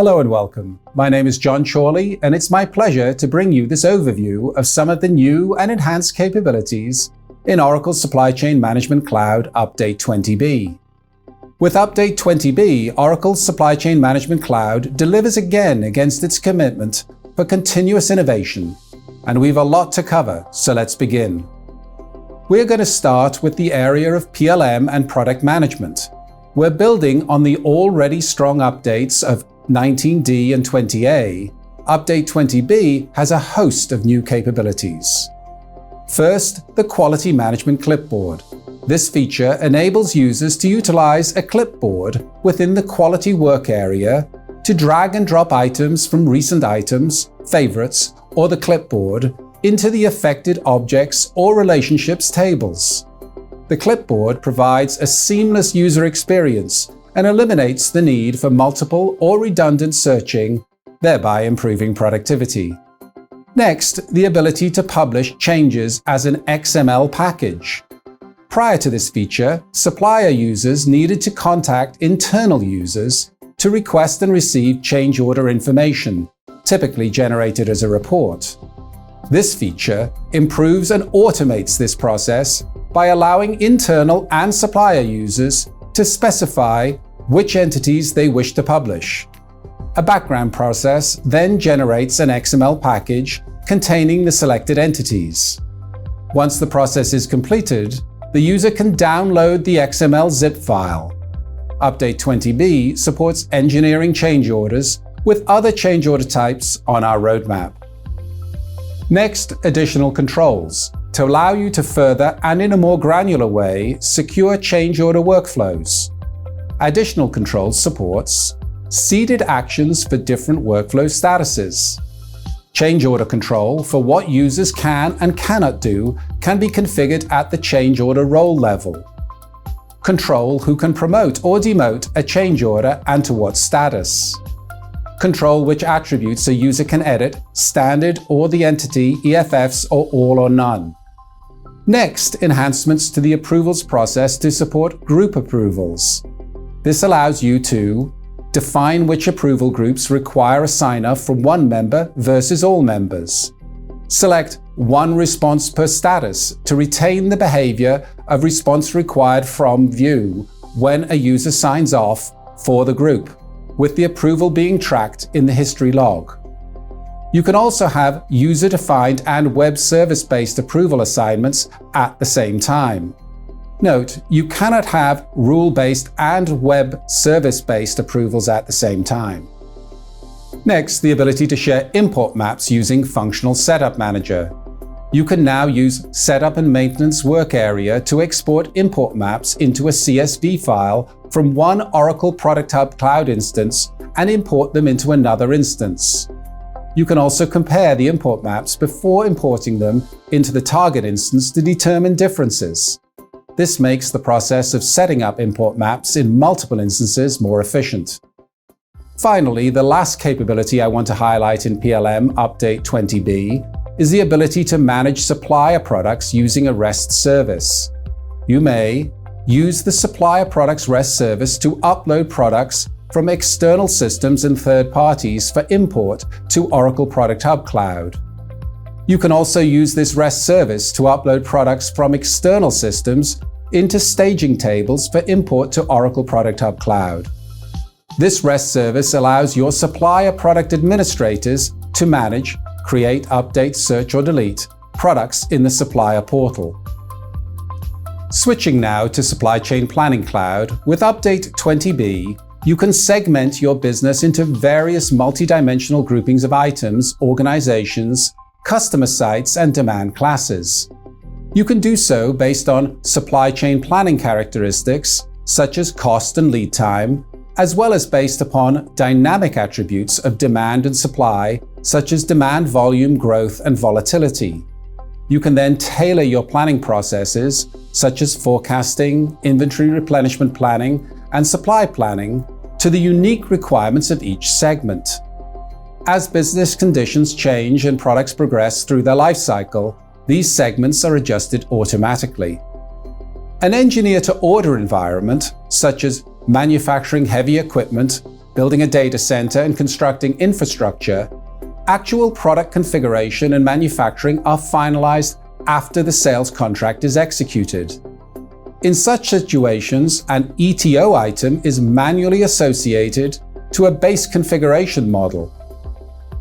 Hello and welcome. My name is John Chorley, and it's my pleasure to bring you this overview of some of the new and enhanced capabilities in Oracle Supply Chain Management Cloud Update 20B. With Update 20B, Oracle's Supply Chain Management Cloud delivers again against its commitment for continuous innovation, and we've a lot to cover, so let's begin. We're going to start with the area of PLM and product management. We're building on the already strong updates of 19D and 20A. Update 20B has a host of new capabilities. First, the Quality Management Clipboard. This feature enables users to utilize a clipboard within the Quality Work area to drag and drop items from recent items, favorites, or the clipboard into the affected objects or relationships tables. The clipboard provides a seamless user experience and eliminates the need for multiple or redundant searching, thereby improving productivity. Next, the ability to publish changes as an XML package. Prior to this feature, supplier users needed to contact internal users to request and receive change order information, typically generated as a report. This feature improves and automates this process by allowing internal and supplier users to specify which entities they wish to publish. A background process then generates an XML package containing the selected entities. Once the process is completed, the user can download the XML zip file. Update 20B supports engineering change orders with other change order types on our roadmap. Next, additional controls to allow you to further and in a more granular way secure change order workflows. Additional controls supports seeded actions for different workflow statuses. Change order control for what users can and cannot do can be configured at the change order role level. Control who can promote or demote a change order and to what status. Control which attributes a user can edit, standard or the entity, EFFs, or all or none. Next, enhancements to the approvals process to support group approvals. This allows you to define which approval groups require a sign-off from one member versus all members. Select one response per status to retain the behavior of response required from view when a user signs off for the group, with the approval being tracked in the history log. You can also have user-defined and web service-based approval assignments at the same time. Note, you cannot have rule-based and web service-based approvals at the same time. Next, the ability to share import maps using Functional Setup Manager. You can now use Setup and Maintenance Work Area to export import maps into a CSV file from one Oracle Product Hub Cloud instance and import them into another instance. You can also compare the import maps before importing them into the target instance to determine differences. This makes the process of setting up import maps in multiple instances more efficient. Finally, the last capability I want to highlight in PLM Update 20B is the ability to manage supplier products using a REST service. You may use the supplier products REST service to upload products from external systems and third parties for import to Oracle Product Hub Cloud. You can also use this REST service to upload products from external systems into staging tables for import to Oracle Product Hub Cloud. This REST service allows your supplier product administrators to manage, create, update, search, or delete products in the supplier portal. Switching now to Supply Chain Planning Cloud, with Update 20B, you can segment your business into various multidimensional groupings of items, organizations, customer sites, and demand classes. You can do so based on supply chain planning characteristics, such as cost and lead time, as well as based upon dynamic attributes of demand and supply, such as demand volume, growth, and volatility. You can then tailor your planning processes, such as forecasting, inventory replenishment planning, and supply planning, to the unique requirements of each segment. As business conditions change and products progress through their life cycle, these segments are adjusted automatically. An engineer-to-order environment, such as manufacturing heavy equipment, building a data center and constructing infrastructure, actual product configuration and manufacturing are finalized after the sales contract is executed. In such situations, an ETO item is manually associated to a base configuration model.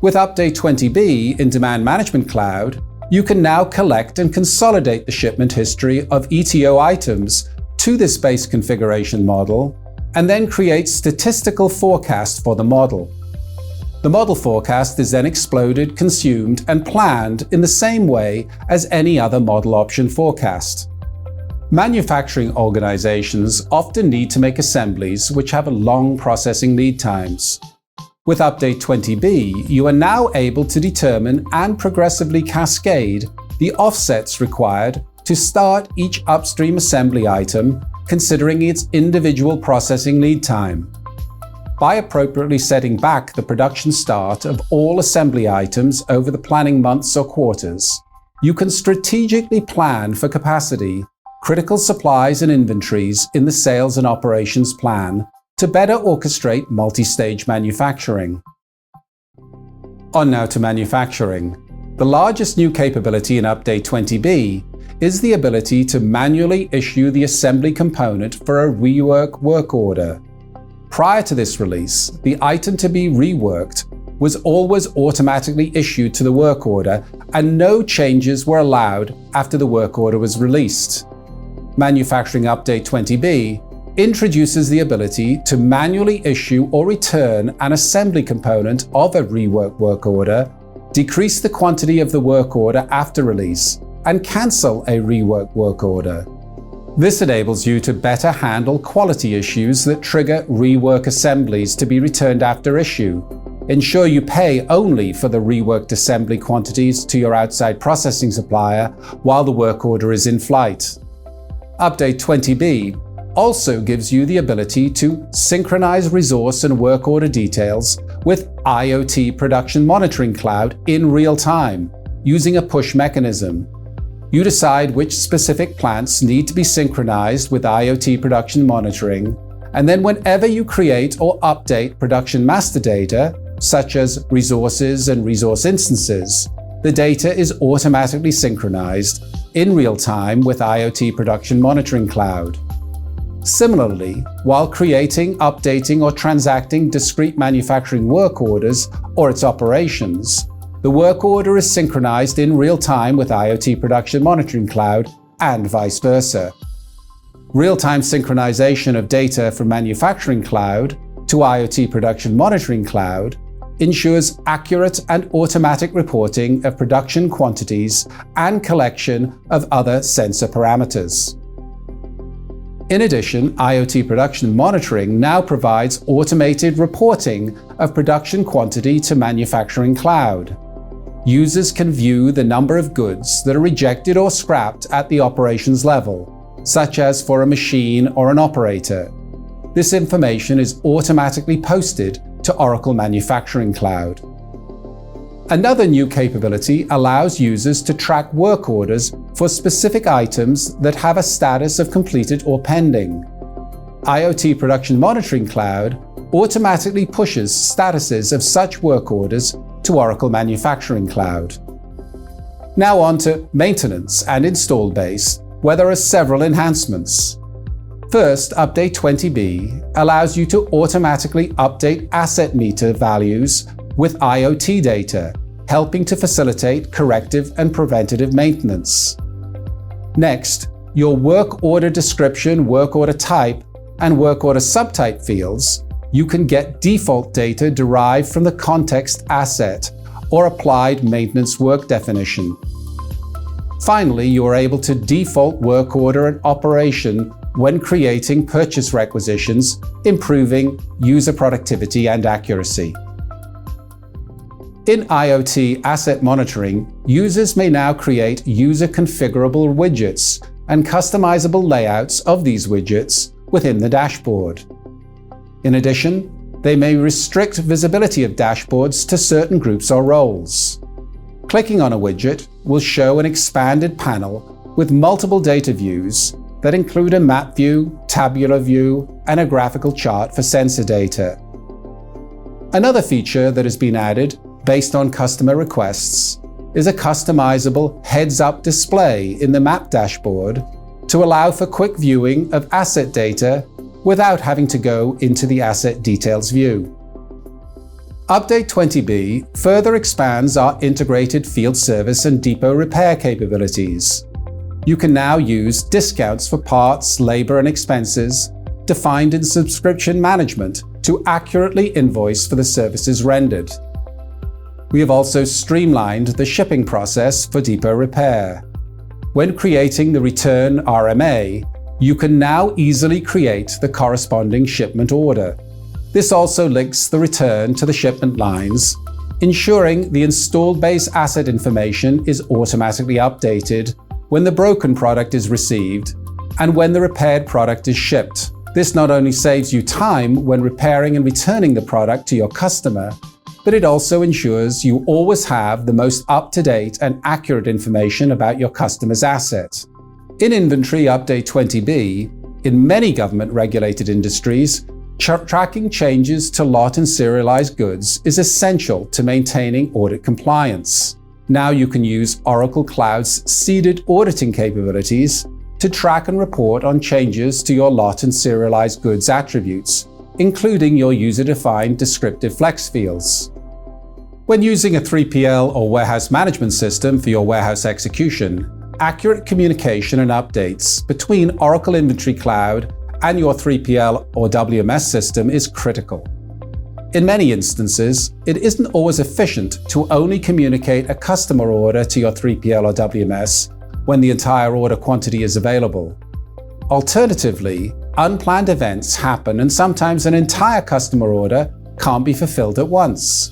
With Update 20B in Demand Management Cloud, you can now collect and consolidate the shipment history of ETO items to this base configuration model, and then create statistical forecasts for the model. The model forecast is then exploded, consumed, and planned in the same way as any other model option forecast. Manufacturing organizations often need to make assemblies which have long processing lead times. With Update 20B, you are now able to determine and progressively cascade the offsets required to start each upstream assembly item, considering its individual processing lead time. By appropriately setting back the production start of all assembly items over the planning months or quarters, you can strategically plan for capacity, critical supplies and inventories in the sales and operations plan to better orchestrate multi-stage manufacturing. On now to manufacturing. The largest new capability in Update 20B is the ability to manually issue the assembly component for a rework work order. Prior to this release, the item to be reworked was always automatically issued to the work order, and no changes were allowed after the work order was released. Manufacturing Update 20B introduces the ability to manually issue or return an assembly component of a rework work order, decrease the quantity of the work order after release, and cancel a rework work order. This enables you to better handle quality issues that trigger rework assemblies to be returned after issue. Ensure you pay only for the reworked assembly quantities to your outside processing supplier while the work order is in flight. Update 20B also gives you the ability to synchronize resource and work order details with IoT Production Monitoring Cloud in real time, using a push mechanism. You decide which specific plants need to be synchronized with IoT production monitoring, and then whenever you create or update production master data, such as resources and resource instances, the data is automatically synchronized in real time with IoT Production Monitoring Cloud. Similarly, while creating, updating, or transacting discrete manufacturing work orders or its operations, the work order is synchronized in real time with IoT Production Monitoring Cloud and vice versa. Real-time synchronization of data from Manufacturing Cloud to IoT Production Monitoring Cloud ensures accurate and automatic reporting of production quantities and collection of other sensor parameters. In addition, IoT Production Monitoring now provides automated reporting of production quantity to Manufacturing Cloud. Users can view the number of goods that are rejected or scrapped at the operations level, such as for a machine or an operator. This information is automatically posted to Oracle Manufacturing Cloud. Another new capability allows users to track work orders for specific items that have a status of completed or pending. IoT Production Monitoring Cloud automatically pushes statuses of such work orders to Oracle Manufacturing Cloud. Now on to maintenance and install base, where there are several enhancements. First, Update 20B allows you to automatically update asset meter values with IoT data, helping to facilitate corrective and preventative maintenance. Next, your work order description, work order type, and work order subtype fields, you can get default data derived from the context asset or applied maintenance work definition. Finally, you are able to default work order and operation when creating purchase requisitions, improving user productivity and accuracy. In IoT Asset Monitoring, users may now create user-configurable widgets and customizable layouts of these widgets within the dashboard. In addition, they may restrict visibility of dashboards to certain groups or roles. Clicking on a widget will show an expanded panel with multiple data views that include a map view, tabular view, and a graphical chart for sensor data. Another feature that has been added based on customer requests is a customizable heads-up display in the map dashboard to allow for quick viewing of asset data without having to go into the asset details view. Update 20B further expands our integrated field service and depot repair capabilities. You can now use discounts for parts, labor, and expenses defined in subscription management to accurately invoice for the services rendered. We have also streamlined the shipping process for depot repair. When creating the return RMA, you can now easily create the corresponding shipment order. This also links the return to the shipment lines, ensuring the installed base asset information is automatically updated when the broken product is received and when the repaired product is shipped. This not only saves you time when repairing and returning the product to your customer, but it also ensures you always have the most up-to-date and accurate information about your customer's asset. In Inventory Update 20B, in many government-regulated industries, tracking changes to lot and serialized goods is essential to maintaining audit compliance. Now you can use Oracle Cloud's seeded auditing capabilities to track and report on changes to your lot and serialized goods attributes, including your user-defined descriptive flex fields. When using a 3PL or warehouse management system for your warehouse execution, accurate communication and updates between Oracle Inventory Cloud and your 3PL or WMS system is critical. In many instances, it isn't always efficient to only communicate a customer order to your 3PL or WMS when the entire order quantity is available. Alternatively, unplanned events happen and sometimes an entire customer order can't be fulfilled at once.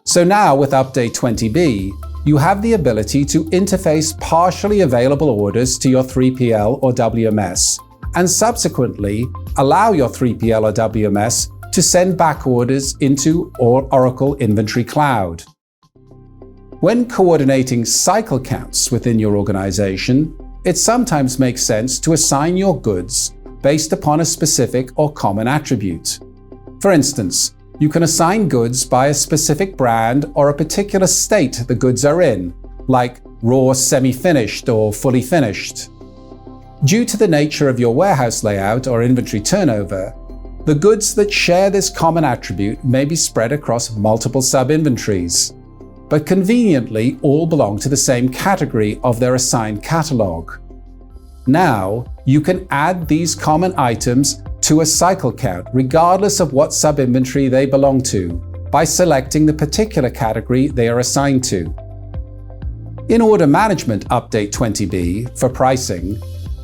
So now with Update 20B, you have the ability to interface partially available orders to your 3PL or WMS and subsequently allow your 3PL or WMS to send back orders into Oracle Inventory Cloud. When coordinating cycle counts within your organization, it sometimes makes sense to assign your goods based upon a specific or common attribute. For instance, you can assign goods by a specific brand or a particular state the goods are in, like raw, semi-finished, or fully finished. Due to the nature of your warehouse layout or inventory turnover, the goods that share this common attribute may be spread across multiple sub-inventories, but conveniently all belong to the same category of their assigned catalog. Now, you can add these common items to a cycle count regardless of what sub-inventory they belong to by selecting the particular category they are assigned to. In Order Management Update 20B for pricing,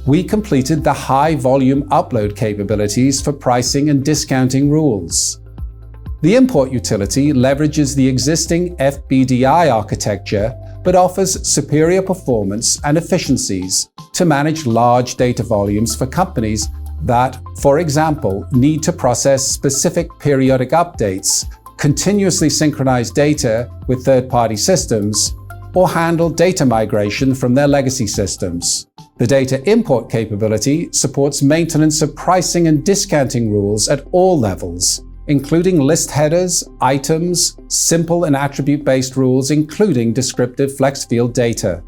we completed the high-volume upload capabilities for pricing and discounting rules. The import utility leverages the existing FBDI architecture but offers superior performance and efficiencies to manage large data volumes for companies that, for example, need to process specific periodic updates, continuously synchronize data with third-party systems, or handle data migration from their legacy systems. The data import capability supports maintenance of pricing and discounting rules at all levels, including list headers, items, simple and attribute-based rules, including descriptive flex field data.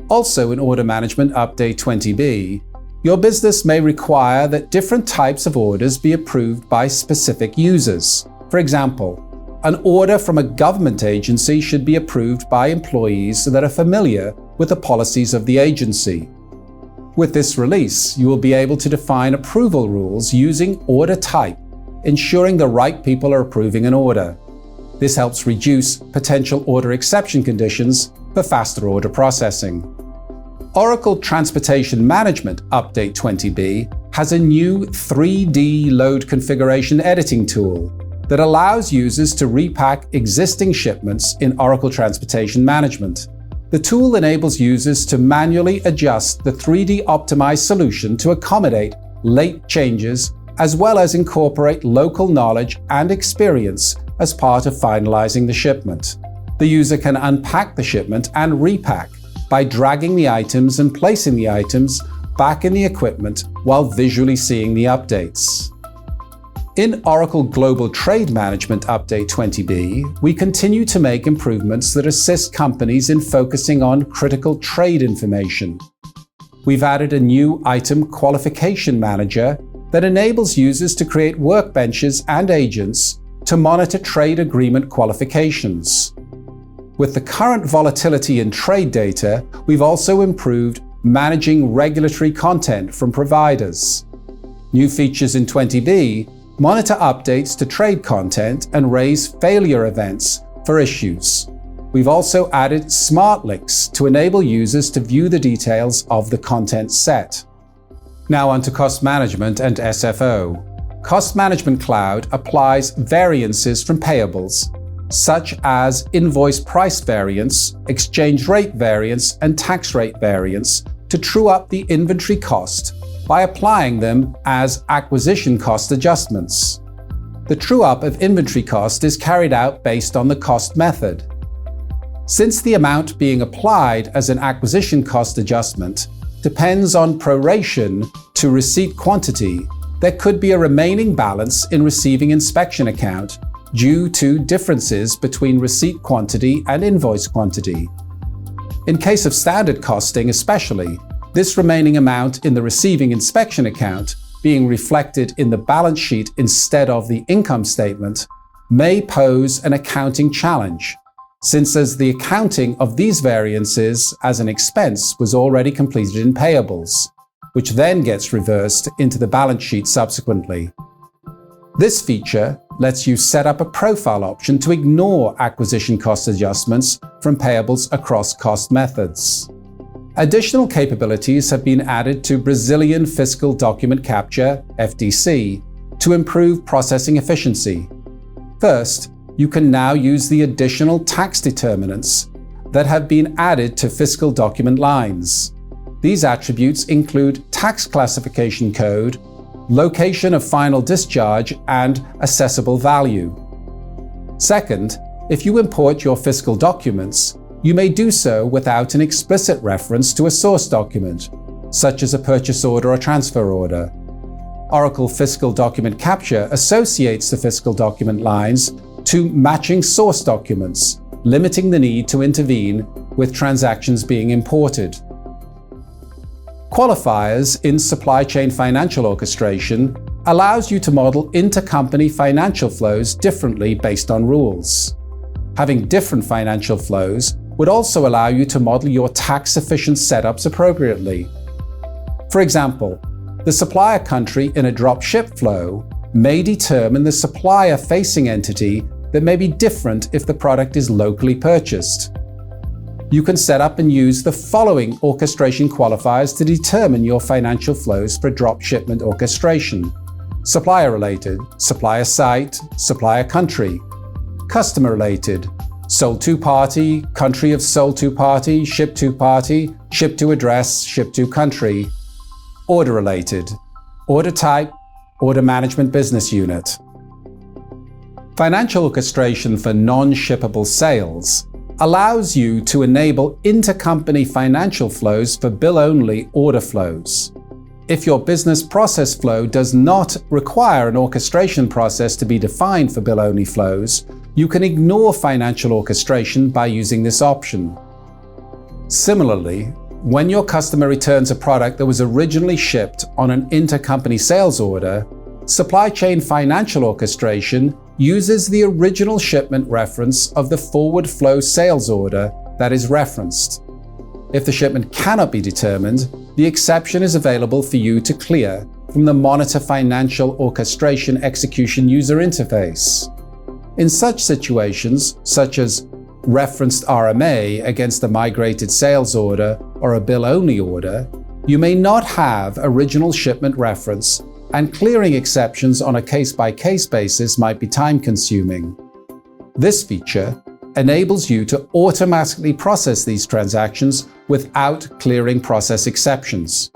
Also in Order Management Update 20B, your business may require that different types of orders be approved by specific users. For example, an order from a government agency should be approved by employees that are familiar with the policies of the agency. With this release, you will be able to define approval rules using order type, ensuring the right people are approving an order. This helps reduce potential order exception conditions for faster order processing. Oracle Transportation Management Update 20B has a new 3D load configuration editing tool that allows users to repack existing shipments in Oracle Transportation Management. The tool enables users to manually adjust the 3D optimized solution to accommodate late changes, as well as incorporate local knowledge and experience as part of finalizing the shipment. The user can unpack the shipment and repack by dragging the items and placing the items back in the equipment while visually seeing the updates. In Oracle Global Trade Management Update 20B, we continue to make improvements that assist companies in focusing on critical trade information. We've added a new item qualification manager that enables users to create workbenches and agents to monitor trade agreement qualifications. With the current volatility in trade data, we've also improved managing regulatory content from providers. New features in 20B monitor updates to trade content and raise failure events for issues. We've also added smart links to enable users to view the details of the content set. Now onto cost management and SFO. Cost Management Cloud applies variances from payables, such as invoice price variance, exchange rate variance, and tax rate variance, to true up the inventory cost by applying them as acquisition cost adjustments. The true-up of inventory cost is carried out based on the cost method. Since the amount being applied as an acquisition cost adjustment depends on proration to receipt quantity, there could be a remaining balance in receiving inspection account due to differences between receipt quantity and invoice quantity. In case of standard costing especially, this remaining amount in the receiving inspection account, being reflected in the balance sheet instead of the income statement, may pose an accounting challenge, since as the accounting of these variances as an expense was already completed in payables, which then gets reversed into the balance sheet subsequently. This feature lets you set up a profile option to ignore acquisition cost adjustments from payables across cost methods. Additional capabilities have been added to Brazilian Fiscal Document Capture, FDC, to improve processing efficiency. First, you can now use the additional tax determinants that have been added to fiscal document lines. These attributes include tax classification code, location of final discharge, and assessable value. Second, if you import your fiscal documents, you may do so without an explicit reference to a source document, such as a purchase order or transfer order. Oracle Fiscal Document Capture associates the fiscal document lines to matching source documents, limiting the need to intervene with transactions being imported. Qualifiers in Supply Chain Financial Orchestration allows you to model intercompany financial flows differently based on rules. Having different financial flows would also allow you to model your tax-efficient setups appropriately. For example, the supplier country in a drop ship flow may determine the supplier-facing entity that may be different if the product is locally purchased. You can set up and use the following orchestration qualifiers to determine your financial flows for drop shipment orchestration: supplier-related, supplier site, supplier country; customer-related, sold to party, country of sold to party, ship to party, ship to address, ship to country; order-related, order type, order management business unit. Financial orchestration for non-shippable sales allows you to enable intercompany financial flows for bill-only order flows. If your business process flow does not require an orchestration process to be defined for bill-only flows, you can ignore financial orchestration by using this option. Similarly, when your customer returns a product that was originally shipped on an intercompany sales order, Supply Chain Financial Orchestration uses the original shipment reference of the forward flow sales order that is referenced. If the shipment cannot be determined, the exception is available for you to clear from the Monitor Financial Orchestration Execution user interface. In such situations, such as referenced RMA against a migrated sales order or a bill-only order, you may not have original shipment reference, and clearing exceptions on a case-by-case basis might be time-consuming. This feature enables you to automatically process these transactions without clearing process exceptions.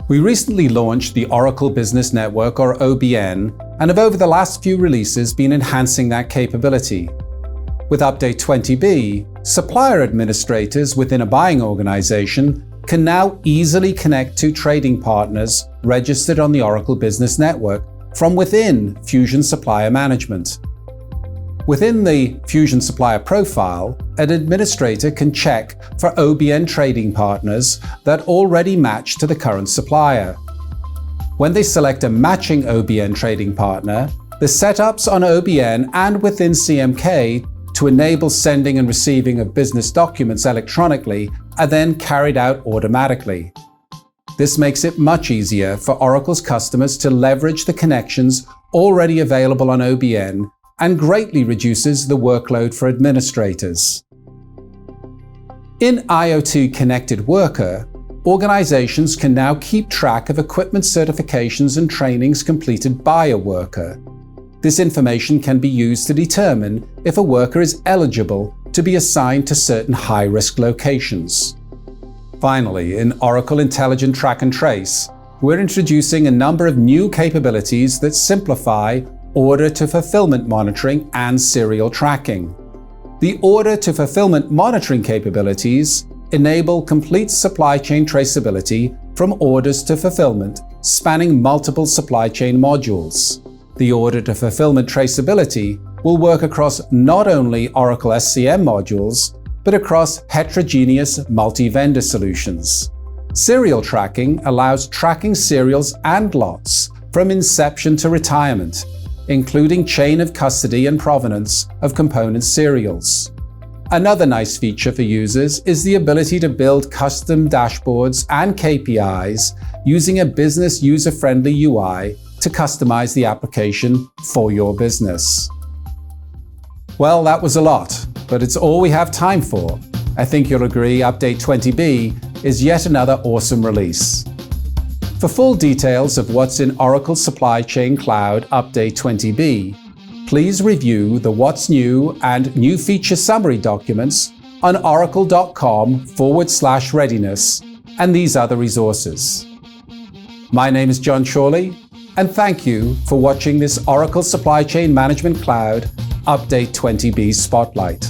We recently launched the Oracle Business Network, or OBN, and have over the last few releases been enhancing that capability. With Update 20B, supplier administrators within a buying organization can now easily connect to trading partners registered on the Oracle Business Network from within Fusion Supplier Management. Within the Fusion Supplier profile, an administrator can check for OBN trading partners that already match to the current supplier. When they select a matching OBN trading partner, the setups on OBN and within CMK to enable sending and receiving of business documents electronically are then carried out automatically. This makes it much easier for Oracle's customers to leverage the connections already available on OBN and greatly reduces the workload for administrators. In IoT Connected Worker, organizations can now keep track of equipment certifications and trainings completed by a worker. This information can be used to determine if a worker is eligible to be assigned to certain high-risk locations. Finally, in Oracle Intelligent Track and Trace, we're introducing a number of new capabilities that simplify order-to-fulfillment monitoring and serial tracking. The order-to-fulfillment monitoring capabilities enable complete supply chain traceability from orders to fulfillment, spanning multiple supply chain modules. The order-to-fulfillment traceability will work across not only Oracle SCM modules, but across heterogeneous multi-vendor solutions. Serial tracking allows tracking serials and lots from inception to retirement, including chain of custody and provenance of component serials. Another nice feature for users is the ability to build custom dashboards and KPIs using a business user-friendly UI to customize the application for your business. Well, that was a lot, but it's all we have time for. I think you'll agree Update 20B is yet another awesome release. For full details of what's in Oracle Supply Chain Cloud Update 20B, please review the What's New and New Feature Summary documents on oracle.com/readiness and these other resources. My name is John Chorley, and thank you for watching this Oracle Supply Chain Management Cloud Update 20B Spotlight.